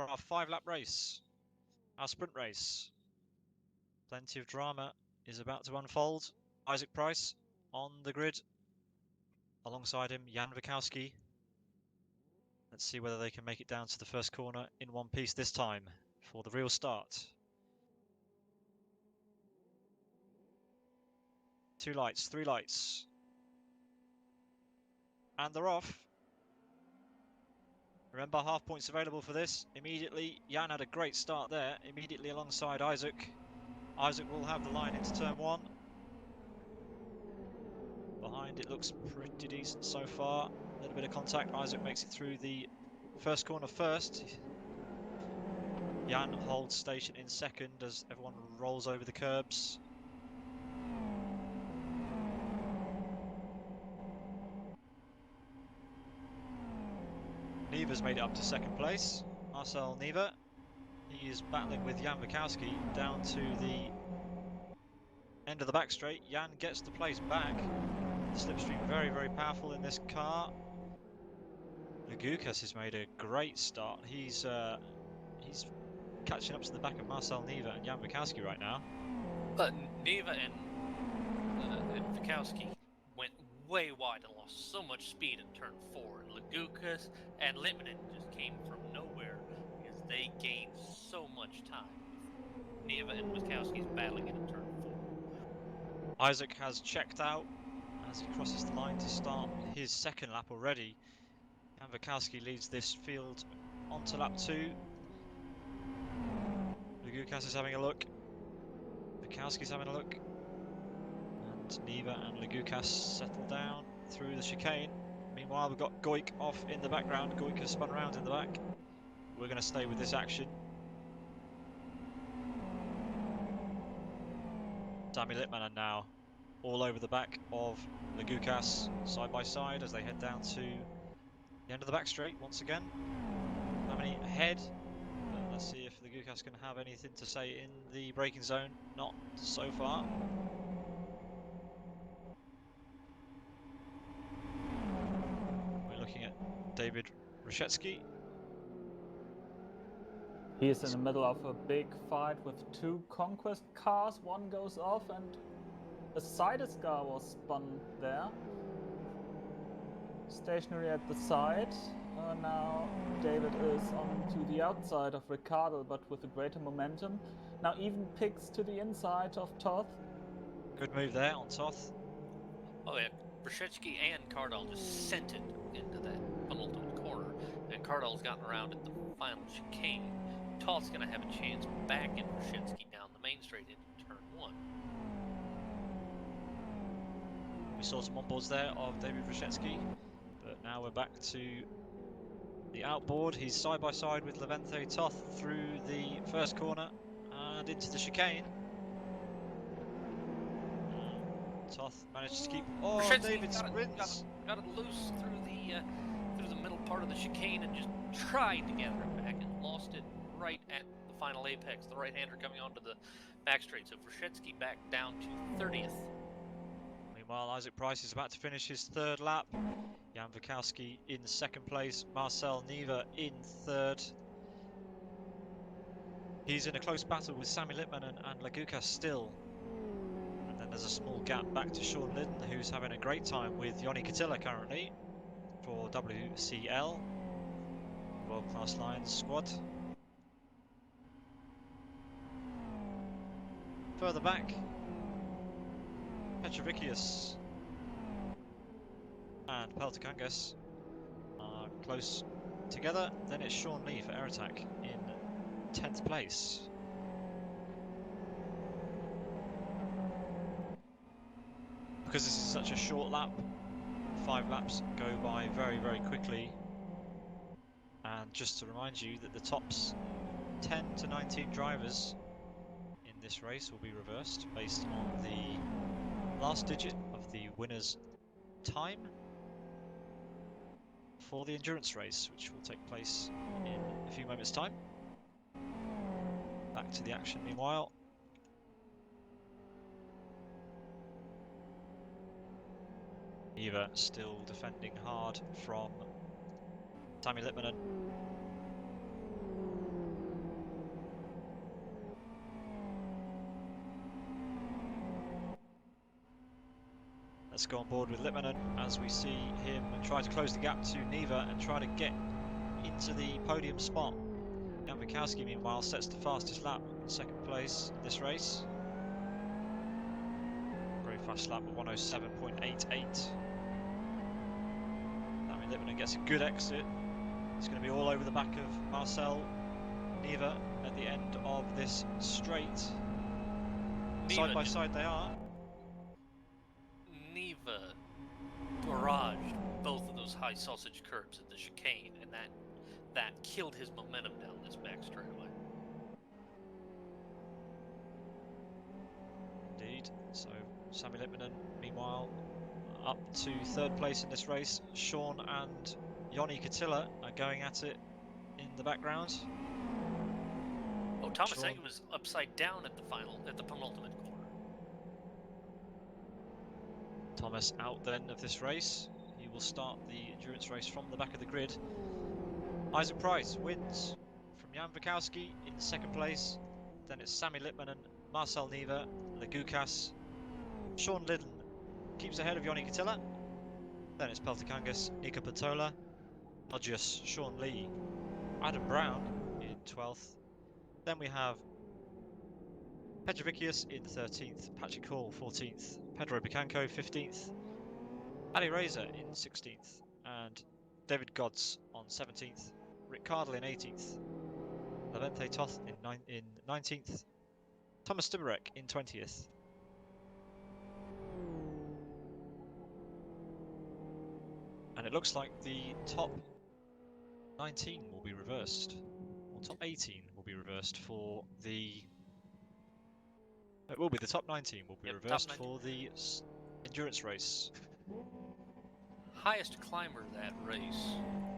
our 5-lap race, our sprint race. Plenty of drama is about to unfold. Isaac Price on the grid. Alongside him, Jan Wikowski. Let's see whether they can make it down to the first corner in one piece this time for the real start. 2 lights, 3 lights. And they're off. Remember, half points available for this. Immediately, Jan had a great start there. Immediately alongside Isaac. Isaac will have the line into turn 1. Behind, it looks pretty decent so far. A little bit of contact. Isaac makes it through the first corner first. Jan holds station in second as everyone rolls over the curbs. Neva's made it up to second place. Marcel Neva. He is battling with Jan Wikowski down to the end of the back straight. Jan gets the place back. The slipstream very, very powerful in this car. Lagukas has made a great start. He's catching up to the back of Marcel Neva and Jan Wikowski right now. But Neva and Wikowski went way wide and lost so much speed in turn 4. And Lagukas and Littmanen just came from nowhere because they gained so much time. Neva and Wikowski's battling in turn 4. Isaac has checked out as he crosses the line to start his second lap already. Jan Wikowski leads this field onto lap 2. Lagukas is having a look. Wikowski's having a look. And Neva and Lagukas settle down through the chicane. Meanwhile, we've got Goik off in the background. Goik has spun around in the back. We're going to stay with this action. Sami Littmanen now all over the back of Lagukas, side by side as they head down to the end of the back straight once again. Sami ahead. But let's see if Lagukas can have anything to say in the braking zone. Not so far. We're looking at David Rashetsky. He is in the middle of a big fight with 2 Conquest cars. One goes off and a Sidus car was spun there. Stationary at the side. Now David is on to the outside of Ricardo, but with a greater momentum. Now even picks to the inside of Toth. Good move there on Toth. Oh yeah, Brzezinski and Cardall just sent it into that penultimate corner, and Cardall's gotten around at the final chicane. Toth's going to have a chance back in Brzezinski down the main straight into turn 1. We saw some onboards there of David Rashetsky, but now we're back to the outboard. He's side by side with Levente Toth through the first corner and into the chicane. Toth managed to keep. Oh, David sprints. Got it loose through the middle part of the chicane and just tried to gather it back and lost it right at the final apex. The right-hander coming onto the back straight. So Vrshetsky back down to 30th. Meanwhile, Isaac Price is about to finish his third lap. Jan Wikowski in second place. Marcel Neva in third. He's in a close battle with Sami Littmanen and Lagukas still. And then there's a small gap back to Sean Lydon, who's having a great time with Joni Katila currently for WCL, World Class Lions squad. Further back, Petrovicius and Peltakangas are close together. Then it's Sean Lee for Air Attack in 10th place. Because this is such a short lap, 5 laps go by very, very quickly. And just to remind you that the tops 10 to 19 drivers in this race will be reversed based on the last digit of the winner's time for the endurance race, which will take place in a few moments' time. Back to the action meanwhile. Eva still defending hard from Sami Littmanen. Let's go on board with Lippmann as we see him try to close the gap to Neva and try to get into the podium spot. Jan Wikowski, meanwhile, sets the fastest lap in second place in this race. Very fast lap of 107.88. Damien Lippmann gets a good exit. It's going to be all over the back of Marcel Neva at the end of this straight. Side by side they are. Neva barraged both of those high sausage curbs at the chicane, and that killed his momentum down this back straightaway. Indeed. So Sami Lippmann, meanwhile, up to third place in this race. Sean and Joni Katila are going at it in the background. Oh, Thomas Sean. Ege was upside down at the penultimate corner. Thomas out then of this race. He will start the endurance race from the back of the grid. Isaac Price wins from Jan Wikowski in second place. Then it's Sami Lippmann, Marcel Neva, Legukas. Sean Liddon keeps ahead of Joni Katila. Then it's Peltikangas, Nika Patola, Nodgius, Sean Lee, Adam Brown in 12th. Then we have Petrovicius in 13th, Patrick Hall 14th, Pedro Bicanco 15th, Ali Reza in 16th, and David Godds on 17th, Rick Cardle in 18th, Levente Toth in 19th, Thomas Stibarek in 20th. And it looks like the top 19 will be reversed, or top 18 will be reversed for the... It will be the top 19 will be reversed for the endurance race. Highest climber that race